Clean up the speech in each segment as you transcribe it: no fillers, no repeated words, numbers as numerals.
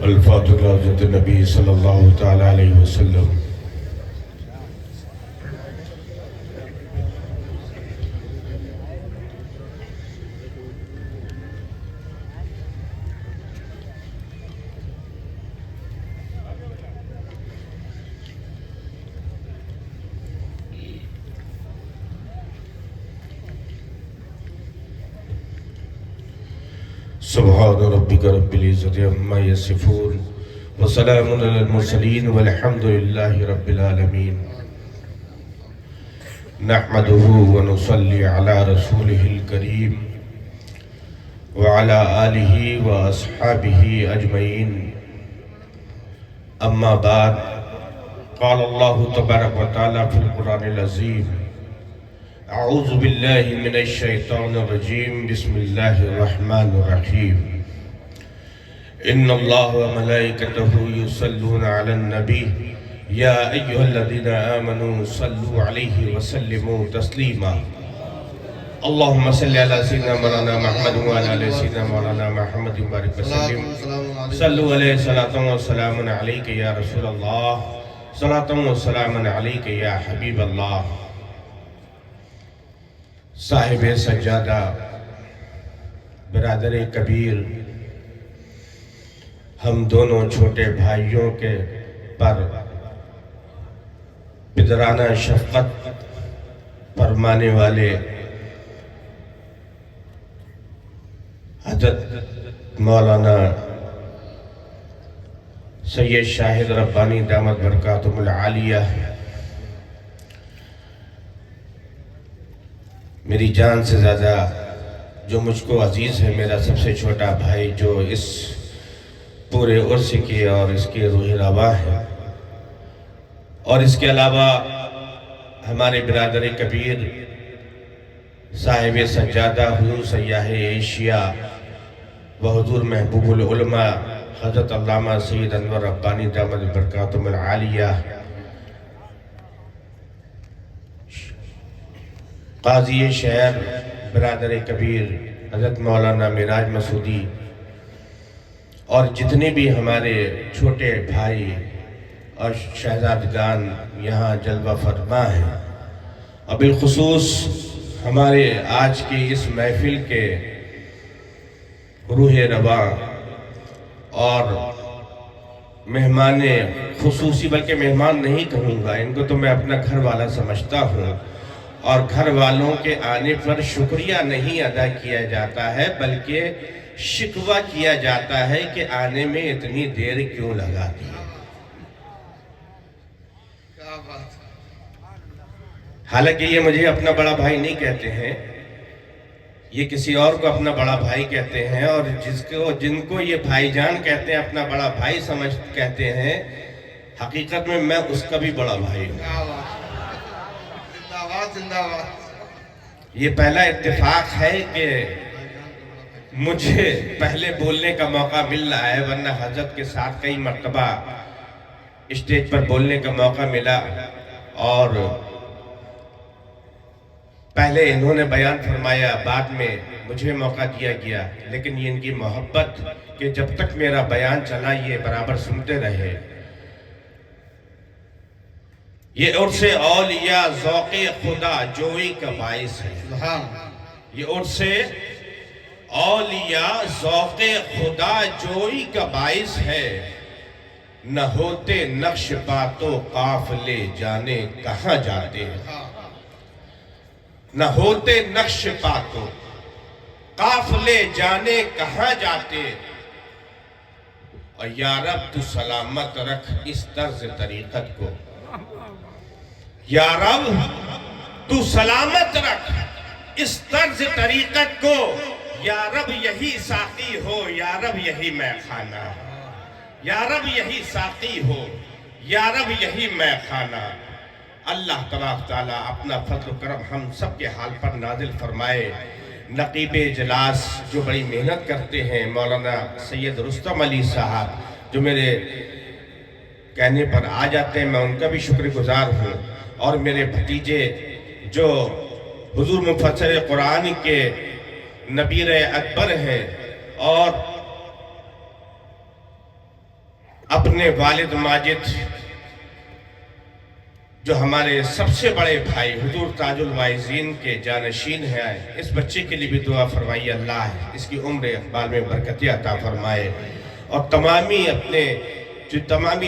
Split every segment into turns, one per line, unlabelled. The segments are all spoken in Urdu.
الفاتحہ حضرت نبی صلی اللہ تعالی علیہ وسلم۔ سبحان ربک رب العزت عما یصفون وسلام علی المرسلین والحمد للہ رب العالمین۔ نحمده ونصلی علی رسولہ الکریم وعلی آلہ واصحابہ اجمعین، اما بعد، قال اللہ تبارک وتعالی فی القرآن العظیم: اعوذ باللہ من الشیطان الرجیم، بسم اللہ الرحمن الرحیم۔ ان اللہ وملائکتہ یصلون علی النبی یا ایہا الذین آمنوا صلوا علیہ وسلموا تسلیما۔ اللہم صلی علی سیدنا مولانا محمد وعلی آل سیدنا مولانا محمد بارک وسلم۔ صلو علیہ صلاۃ و سلام علیک یا رسول اللہ، صلاۃ و سلام علیک یا حبیب اللہ۔ صاحب سجادہ، برادر کبیر، ہم دونوں چھوٹے بھائیوں کے پر پدرانہ شفقت فرمانے والے حضرت مولانا سید شاہد ربانی دامت برکاتہم العالیہ، میری جان سے زیادہ جو مجھ کو عزیز ہے، میرا سب سے چھوٹا بھائی جو اس پورے عرس کی اور اس کے روح رواں ہے، اور اس کے علاوہ ہمارے برادر کبیر صاحب سجادہ، حضور سیاح ایشیا و حضور محبوب العلماء حضرت علامہ سید انور ربانی دامت برکاتہم العالیہ، قاضی شہر برادر کبیر حضرت مولانا معراج مسعودی، اور جتنے بھی ہمارے چھوٹے بھائی اور شہزادگان یہاں جلوہ فرما ہیں، اور بالخصوص ہمارے آج کی اس محفل کے روح رواں اور مہمان خصوصی، بلکہ مہمان نہیں کہوں گا، ان کو تو میں اپنا گھر والا سمجھتا ہوں، اور گھر والوں کے آنے پر شکریہ نہیں ادا کیا جاتا ہے بلکہ شکوہ کیا جاتا ہے کہ آنے میں اتنی دیر کیوں لگا دی۔ حالانکہ یہ مجھے اپنا بڑا بھائی نہیں کہتے ہیں، یہ کسی اور کو اپنا بڑا بھائی کہتے ہیں، اور جن کو یہ بھائی جان کہتے ہیں، اپنا بڑا بھائی سمجھ کہتے ہیں، حقیقت میں اس کا بھی بڑا بھائی ہوں۔ یہ پہلا اتفاق ہے کہ مجھے پہلے بولنے کا موقع مل رہا ہے، ورنہ حضرت کے ساتھ کئی مرتبہ اسٹیج پر بولنے کا موقع ملا، اور پہلے انہوں نے بیان فرمایا، بعد میں مجھے موقع دیا گیا، لیکن یہ ان کی محبت کہ جب تک میرا بیان چلا یہ برابر سنتے رہے۔ یہ عرص اولیاء ذوق خدا جوئی کا باعث ہے، یہ عرص اولیاء ذوق خدا جوئی کا باعث ہے، نہ ہوتے نقش پا تو قافلے جانے کہاں جاتے، نہ ہوتے نقش پا تو قافلے جانے کہاں جاتے، اور یا رب تو سلامت رکھ اس طرز طریقت کو، یا رب تو سلامت رکھ اس طرز طریقت کو، یا رب یہی ساقی ہو، یا رب یہی میخانہ، یا رب یہی ساقی ہو، یا رب یہی میخانہ۔ اللہ تبارک تعالیٰ اپنا فضل و کرم ہم سب کے حال پر نازل فرمائے۔ نقیب اجلاس جو بڑی محنت کرتے ہیں، مولانا سید رستم علی صاحب، جو میرے کہنے پر آ جاتے ہیں، میں ان کا بھی شکر گزار ہوں، اور میرے بھتیجے جو حضور مفسر قرآن کے نبیر اکبر ہیں، اور اپنے والد ماجد جو ہمارے سب سے بڑے بھائی حضور تاج الواعظین کے جانشین ہیں، اس بچے کے لیے بھی دعا فرمائیے اللہ اس کی عمر اقبال میں برکتیں عطا فرمائے، اور تمامی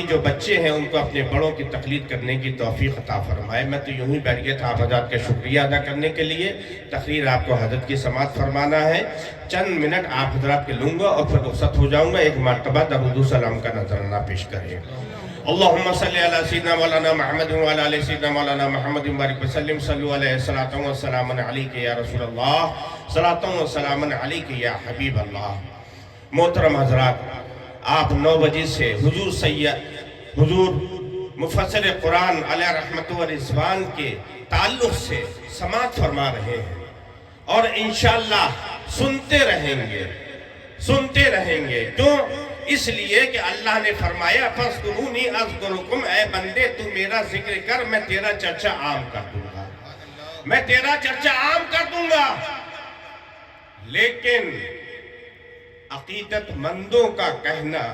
جو بچے ہیں ان کو اپنے بڑوں کی تقلید کرنے کی توفیق عطا فرمائے۔ میں تو یوں ہی بیٹھ گیا تھا آپ حضرات کا شکریہ ادا کرنے کے لیے۔ تقریر آپ کو حضرت کی سماعت فرمانا ہے، چند منٹ آپ حضرات کے لوں گا اور پھر رخصت ہو جاؤں گا۔ ایک مرتبہ درود و سلام کا نذرانہ پیش کریں۔ اللہم صلی علی سیدنا مولانا محمد وعلی آل سیدنا مولانا محمد وبارک وسلم، صلو علیہ صلاۃ و سلام علیک یا رسول اللہ، صلاۃ و سلام علیک یا حبیب اللہ۔ محترم حضرات، آپ 9 بجے سے حضور مفسر قرآن علیہ رحمت و رضوان کے تعلق سے سماعت فرما رہے ہیں، اور انشاءاللہ سنتے رہیں گے۔ کیوں؟ اس لیے کہ اللہ نے فرمایا فَاذْكُرُونِي أَذْكُرُكُمْ، اے بندے تو میرا ذکر کر، میں تیرا چرچا عام کر دوں گا۔ لیکن عقیدت مندوں کا کہنا،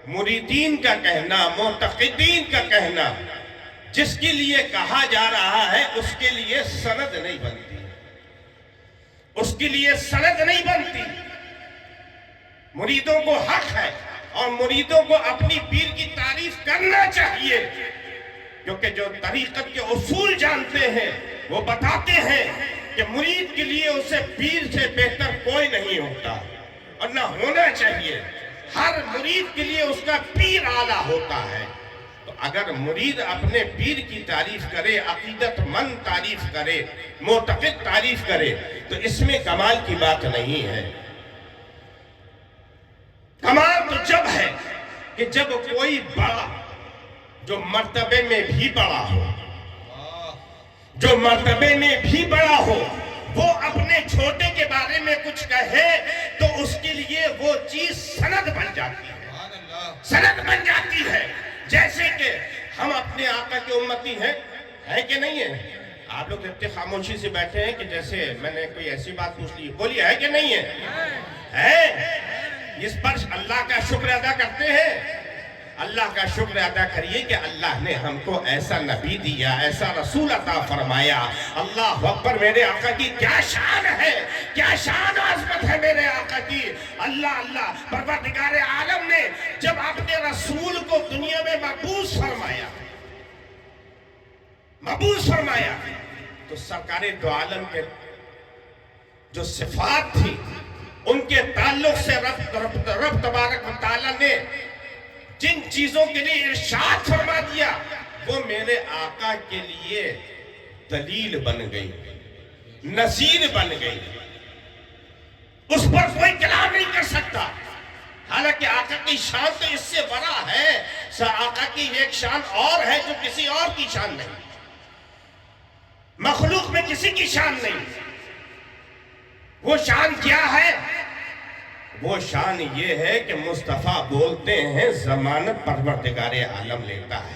مریدین کا کہنا، معتقدین کا کہنا، جس کے لیے کہا جا رہا ہے اس کے لیے سند نہیں بنتی۔ مریدوں کو حق ہے اور مریدوں کو اپنی پیر کی تعریف کرنا چاہیے، کیونکہ جو طریقت کے اصول جانتے ہیں وہ بتاتے ہیں کہ مرید کے لیے اسے پیر سے بہتر کوئی نہیں ہوتا اور نہ ہونا چاہیے۔ ہر مرید کے لیے اس کا پیر اعلیٰ ہوتا ہے۔ تو اگر مرید اپنے پیر کی تعریف کرے، عقیدت مند تعریف کرے، معتقد تعریف کرے، تو اس میں کمال کی بات نہیں ہے۔ کمال تو جب ہے کہ جب کوئی بڑا جو مرتبے میں بھی بڑا ہو وہ اپنے چھوٹے کے بارے میں کچھ کہے تو اس کے لیے وہ چیز سند بن جاتی ہے۔ جیسے کہ ہم اپنے آقا کے امتی ہیں کہ نہیں ہیں؟ آپ لوگ اتنے خاموشی سے بیٹھے ہیں کہ جیسے میں نے کوئی ایسی بات پوچھ لی، بولیے ہے کہ نہیں ہے؟ اس پر اللہ کا شکر ادا کرتے ہیں۔ اللہ کا شکر ادا کریے کہ اللہ نے ہم کو ایسا نبی دیا، ایسا رسول عطا فرمایا۔ اللہ اکبر، میرے آقا کی کیا شان ہے، کیا شان و عظمت ہے میرے آقا کی۔ اللہ پروردگار عالم نے جب اپنے رسول کو دنیا میں مبعوث فرمایا تو سرکار دو عالم کے جو صفات تھی ان کے تعلق سے رب تبارک و تعالیٰ نے جن چیزوں کے لیے ارشاد فرما دیا وہ میرے آقا کے لیے دلیل بن گئی، نذیر بن گئی، اس پر کوئی کلام نہیں کر سکتا۔ حالانکہ آقا کی شان تو اس سے بڑا ہے، آقا کی ایک شان اور ہے جو کسی اور کی شان نہیں، مخلوق میں کسی کی شان نہیں۔ وہ شان کیا ہے؟ وہ شان یہ ہے کہ مصطفیٰ بولتے ہیں ضمانت پروردگار عالم لیتا ہے۔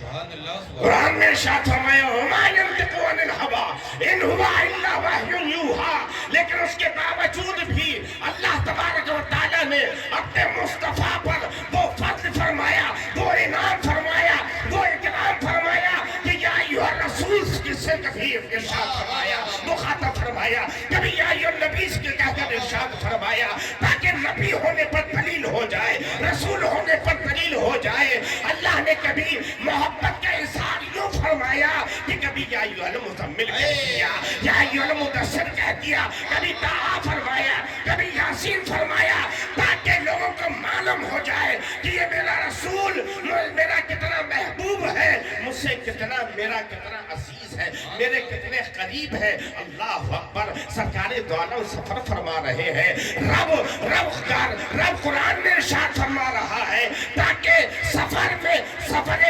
قرآن میں ارشاد فرمایا وَمَا يَنطِقُ عَنِ الْهَوَىٰ إِنْ هُوَ إِلَّا وَحْيٌ يُوحَىٰ، لیکن اس کے باوجود بھی اللہ تبارک و تعالیٰ نے اپنے مصطفیٰ پر وہ فضل فرمایا، وہ انعام فرمایا، وہ اکرام فرمایا کہ یا ایھا الرسول سے کبھی ارشاد فرمایا، مخاطب فرمایا، کبھی یا ایھا النبی سے کہہ کر ارشاد فرمایا، تاکہ نبی ہونے پر دلیل ہو جائے، رسول ہونے پر دلیل ہو جائے۔ اللہ نے کبھی محبت کا اظہار یوں فرمایا کہ کبھی یا ایھا المزمل کہہ دیا، یا ایھا المدثر کہہ دیا، کبھی طٰہٰ فرمایا، کبھی یاسین فرمایا، تاکہ لوگوں کو معلوم ہو جائے کہ یہ میرا رسول میرا کتنا محبوب ہے، مجھ سے میرا کتنا عزیز ہے، میرے کتنے قریب ہے۔ اللہ اکبر، سرکار دو عالم سفر فرما رہے ہیں، رب قرآن میں ارشاد فرما رہا ہے تاکہ سفر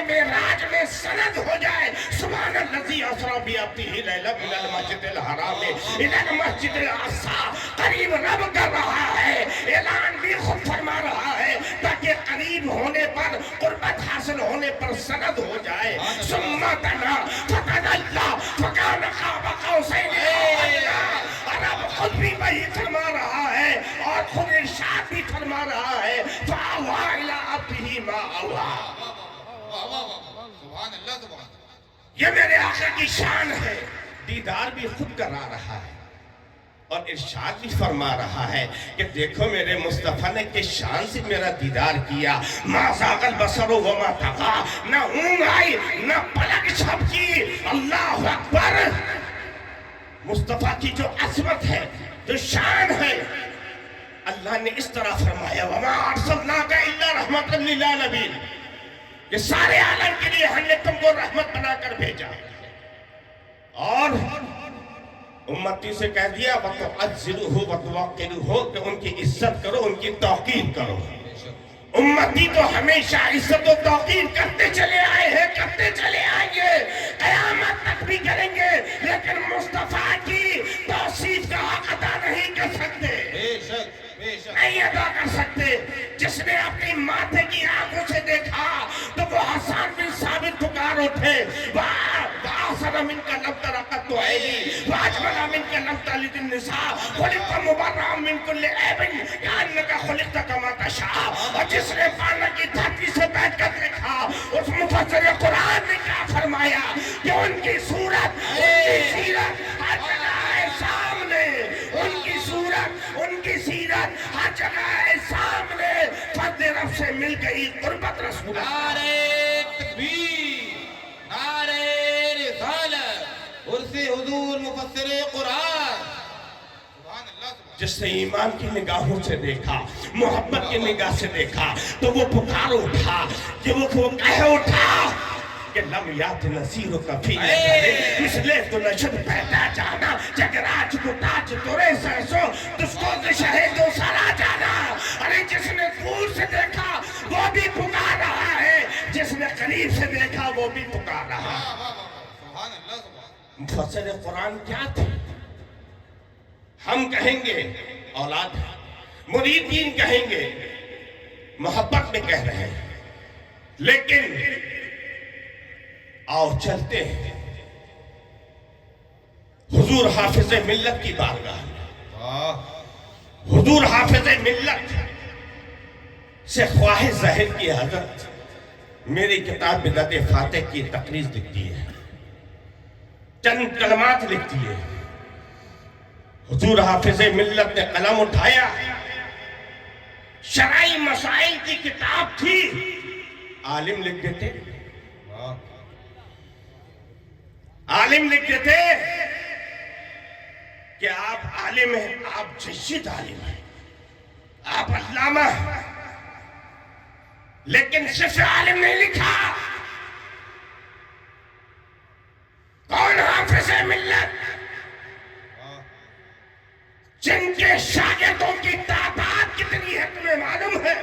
معراج میں سند ہو جائے۔ سبحان الذی اسریٰ بعبدہ لیلا من المسجد الحرام الی المسجد الاقصیٰ، قریب رب کر رہا ہے، اعلان بھی خود فرما رہا ہے تاکہ قریب ہونے پر، قربت حاصل ہونے پر سند ہو جائے۔ ثم دنا فتدلی فکان قاب قوسین او ادنیٰ، رب خود بھی وہی فرما رہا ہے اور خود ارشاد بھی فرما رہا ہے فَأَوْحَىٰ إِلَىٰ عَبْدِهِ مَا أَوْحَىٰ۔ یہ میرے آقا کی شان ہے. دیدار بھی خود کرا رہا ہے اور ارشاد بھی فرما رہا ہے کہ دیکھو میرے مصطفیٰ نے کس شان سے میرا دیدار کیا. ما زاغ البصر وما طغى. نہ اونگ آئی نہ پلک جھپکی. اللہ اکبر. مصطفیٰ کی جو عظمت ہے، جو شان ہے، اللہ نے اس طرح فرمایا وما ارسلناک الا رحمۃ للعالمین، کہ سارے عالم کے لیے ہم نے تم کو رحمت بنا کر بھیجا. اور امتی سے کہہ دیا وَتُعَزِّرُهُ وَتُوَقِّرُهُ، کہ ان کی عزت کرو، ان کی توقیر کرو. امتی تو ہمیشہ عزت و توقیر کرتے چلے آئے ہیں، کرتے چلے آئیں گے، قیامت تک بھی کریں گے، لیکن مصطفیٰ کی توصیف کا حق ادا نہیں کر سکتے، نہیں ادا کر سکتے. جس نے اپنی ماتھے کی آنکھوں سے دیکھا تو وہ حسان بن ثابت پکار اٹھے وَأَحْسَنَ مِنْكَ لَمْ تَرَ قَطُّ عَيْنِي وَأَجْمَلَ مِنْكَ لَمْ تَلِدِ النِّسَاءُ خُلِقْتَ مُبَرَّأً مِنْ كُلِّ عَيْبٍ كَأَنَّكَ خُلِقْتَ كَمَا تَشَاءُ. اور جس نے پانا کی دھرتی سے بیٹھ کر دیکھا، اس مفسر قرآن نے کیا فرمایا کہ ان کی صورت، ان کی سیرت ہر جگہ ہے سامنے، ان کی صورت، ان کی سیرت ہر جگہ ہے سامنے. فضل رب سے مل گئی قربت رسول اللہ.
نعرہ تکبیر، نعرہ رسالت، عرص حضور مفسر قرآن. سبحان اللہ.
جس نے ایمان کی نگاہوں سے دیکھا، محبت کی نگاہ سے دیکھا، تو وہ پکار اٹھا کہ وہ کہہ اٹھا کہ لم یات نصیرک فی نظرِ مثلِ تو نشد پیدا جانا جگراج کو تاج تورے سرسو دسکوز شہے دو سارا جانا. ارے جس نے دور سے دیکھا وہ بھی پکار رہا ہے، جس نے قریب سے دیکھا وہ بھی پکار رہا ہے.
سبحان اللہ.
مفسر قرآن کیا تھے؟ ہم کہیں گے اولاد، مریدین کہیں گے محبت میں کہہ رہے ہیں، لیکن آؤ چلتے ہیں حضور حافظ ملت کی بارگاہ میں. حضور حافظ ملت سے خواہ ظاہر کی حضرت میری کتاب بدعت فاتح کی تقریر لکھتی ہے، چند کلمات لکھتی ہے. حضور حافظ ملت نے قلم اٹھایا، شرعی مسائل کی کتاب تھی، عالم لکھ دیتے، عالم لکھ دیتے کہ آپ عالم ہیں، آپ جشید عالم ہیں، آپ علامہ ہیں، لیکن صرف عالم نہیں لکھا. کون حافظ ملت؟ جن کے شاگردوں کی تعداد کتنی ہے تمہیں معلوم ہے؟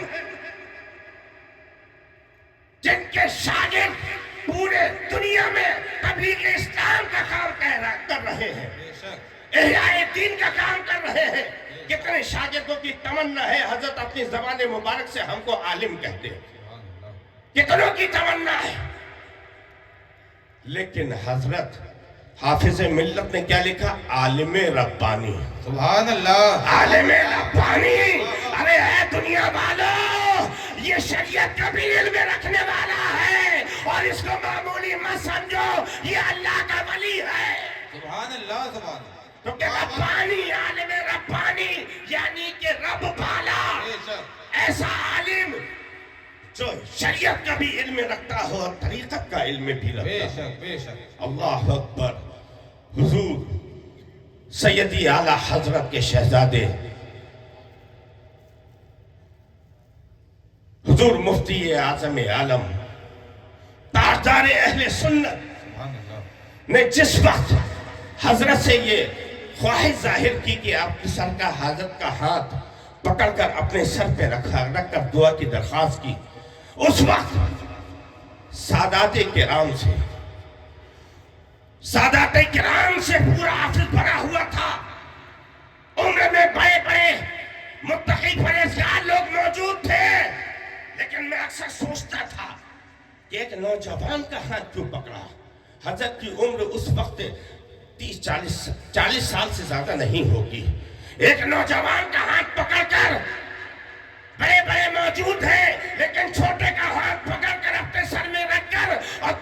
جن کے شاگرد پورے دنیا میں تبلیغ اسلام کا کام کر رہے ہیں، احیاء دین کا کام کر رہے ہیں. کتنے شاگردوں کی تمنا ہے حضرت اپنی زبان مبارک سے ہم کو عالم کہتے ہیں، کتنوں کی تمنا ہے. لیکن حضرت حافظ ملت نے کیا لکھا؟ عالم ربانی.
سبحان اللہ.
عالم ربانی. ارے اے دنیا والو، یہ شریعت کا بھی علم رکھنے والا ہے، اور اس کو معمولی مت سمجھو، یہ اللہ کا ولی ہے.
سبحان اللہ. سبحان اللہ.
تو کہ ربانی، عالم ربانی یعنی کہ رب والا، ایسا عالم جو شریعت کا بھی علم رکھتا ہو اور طریقت کا علم بھی رکھتا ہو.
بے شک.
اللہ اکبر. حضور سیدی اعلیٰ حضرت کے شہزادے حضور مفتی اعظم عالم تاجدار اہل سنت نے جس وقت حضرت سے یہ خواہش ظاہر کی کہ آپ کی سر کا حضرت کا ہاتھ پکڑ کر اپنے سر پہ رکھ کر دعا کی درخواست کی، اس وقت سادات کرام سے پورا حافظ بھرا ہوا تھا. عمر میں بڑے بڑے متقی پرہیزگار لوگ موجود تھے، لیکن میں اکثر سوچتا تھا کہ ایک نوجوان کا ہاتھ کیوں پکڑا. حضرت کی عمر اس وقت 30-40 سال سے زیادہ نہیں ہوگی. ایک نوجوان کا ہاتھ پکڑ کر، بڑے بڑے موجود ہیں لیکن چھوٹے کا ہاتھ پکڑ کر اپنے سر میں رکھ کر اور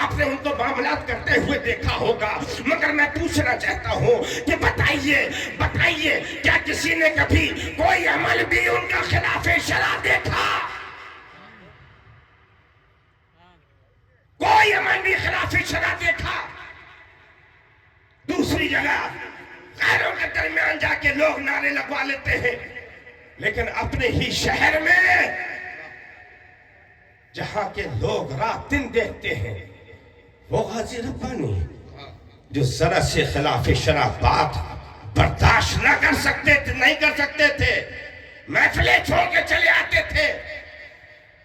آپ نے ان کو معاملات کرتے ہوئے دیکھا ہوگا, مگر میں پوچھنا چاہتا ہوں کہ بتائیے کیا کسی نے کبھی کوئی عمل بھی ان کا خلاف شرع دیکھا؟ کوئی عمل بھی خلاف شرع دیکھا؟ دوسری جگہ غیروں کے درمیان جا کے لوگ نعرے لگوا لیتے ہیں, لیکن اپنے ہی شہر میں جہاں کے لوگ رات دن دیکھتے ہیں, وہ غازی ربانی جو ذرا سے خلاف شرع بات برداشت نہیں کر سکتے تھے, محفلیں چھوڑ کے چلے آتے تھے,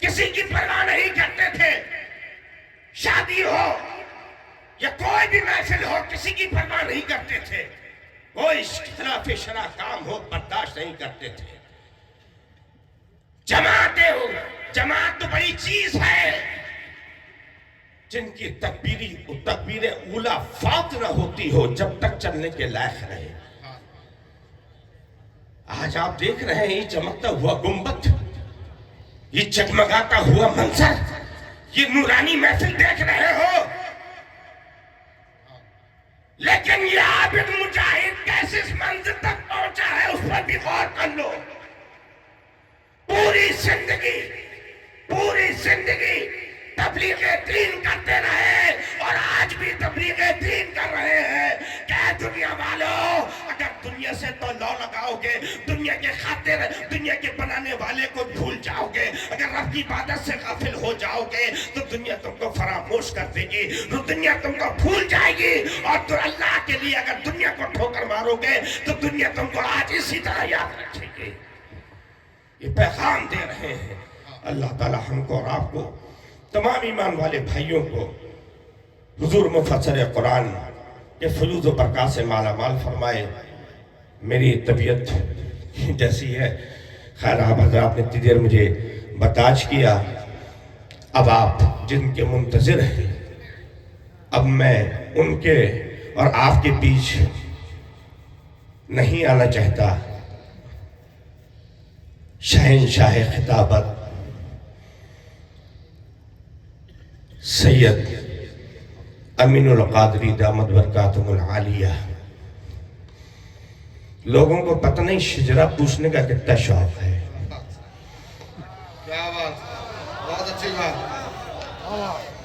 کسی کی پرواہ نہیں کرتے تھے, شادی ہو یا کوئی بھی محفل ہو کسی کی پرواہ نہیں کرتے تھے, کوئی خلاف شرع کام ہو برداشت نہیں کرتے تھے. جماعت تو بڑی چیز ہے, جن کی تکبیر اولا فات نہ ہوتی ہو جب تک چلنے کے لائق رہے. آج آپ دیکھ رہے ہیں یہ چمکتا ہوا گنبد, یہ جگمگاتا ہوا منظر, یہ نورانی محفل دیکھ رہے ہو, لیکن یہ عابد مجاہد کیسے اس منزل تک پہنچا ہے اس پر بھی غور کر لو. پوری زندگی تبلیغ دین کرتے رہے اور آج بھی تبلیغ دین کر رہے ہیں. کہ دنیا والوں, اگر دنیا سے تو لو لگاؤ گے, دنیا کے خاطر دنیا کے بنانے والے کو بھول جاؤ گے, اگر رب کی عبادت سے غافل ہو جاؤ گے تو دنیا تم کو فراموش کر دے گی, تو دنیا تم کو بھول جائے گی, اور تو اللہ کے لیے اگر دنیا کو ٹھوکر مارو گے تو دنیا تم کو آج اسی طرح یاد رکھے گی. یہ پیغام دے رہے ہیں اللہ تعالی ہم کو اور آپ کو, تمام ایمان والے بھائیوں کو حضور مفسر قرآن کے فیوز و برکات سے مالا مال فرمائے. میری طبیعت جیسی ہے, خیر آپ حضرات نے اتنی دیر مجھے برداشت کیا, اب آپ جن کے منتظر ہیں, اب میں ان کے اور آپ کے بیچ نہیں آنا چاہتا. شہنشاہ خطابت سید امین القادری دامت برکاتہم العالیہ, لوگوں کو پتہ نہیں شجرہ پوچھنے کا کتنا شوق ہے.
کیا بات, بہت اچھی بات,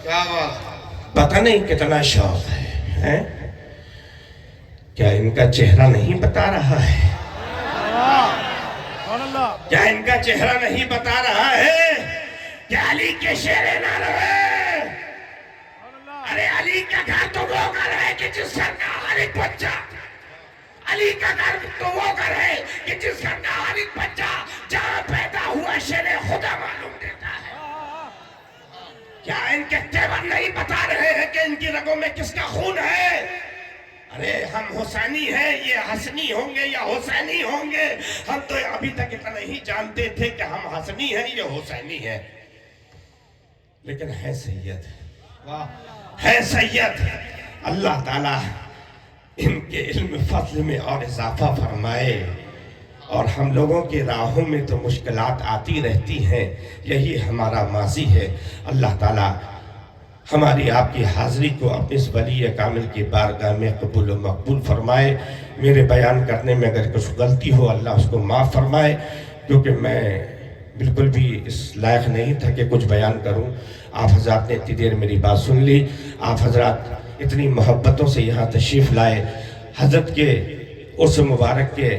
کیا بات,
پتہ نہیں کتنا شوق ہے. کیا ان کا چہرہ نہیں بتا رہا ہے؟ کیا ان کا چہرہ نہیں بتا رہا ہے کہ علی کے شیر نہ رہے؟ ارے علی کا گھر تو وہ گھر ہے کہ جس گھر کا خالق بچہ, علی کا گھر تو وہ گھر ہے کہ جس گھر کا خالق بچہ جہاں پیدا ہوا شیر خدا معلوم دیتا ہے. کیا ان کے تیور نہیں بتا رہے ہیں کہ ان کی رگوں میں کس کا خون ہے؟ ارے ہم حسینی ہیں, یہ حسنی ہوں گے یا حسینی ہوں گے, ہم تو ابھی تک اتنا نہیں جانتے تھے کہ ہم حسنی ہیں یا حسینی ہیں, لیکن ہے سید, ہے سید. اللہ تعالیٰ ان کے علم فضل میں اور اضافہ فرمائے, اور ہم لوگوں کی راہوں میں تو مشکلات آتی رہتی ہیں, یہی ہمارا ماضی ہے. اللہ تعالیٰ ہماری آپ کی حاضری کو اپنے اس ولی کامل کی بارگاہ میں قبول و مقبول فرمائے. میرے بیان کرنے میں اگر کچھ غلطی ہو اللہ اس کو معاف فرمائے, کیونکہ میں بالکل بھی اس لائق نہیں تھا کہ کچھ بیان کروں. آپ حضرات نے اتنی دیر میری بات سن لی, آپ حضرات اتنی محبتوں سے یہاں تشریف لائے, حضرت کے عرس مبارک کے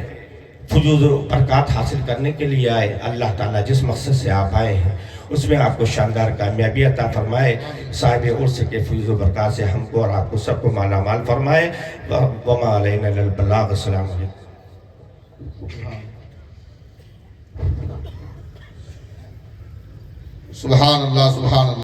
فیوز و برکات حاصل کرنے کے لیے آئے. اللہ تعالیٰ جس مقصد سے آپ آئے ہیں اس میں آپ کو شاندار کامیابی عطا فرمائے. صاحب عرس کے فیوز و برکات سے ہم کو اور آپ کو سب کو مالا مال فرمائے. وما علینا الا البلاغ. السلام علیکم.
سبحان اللہ, سبحان اللہ.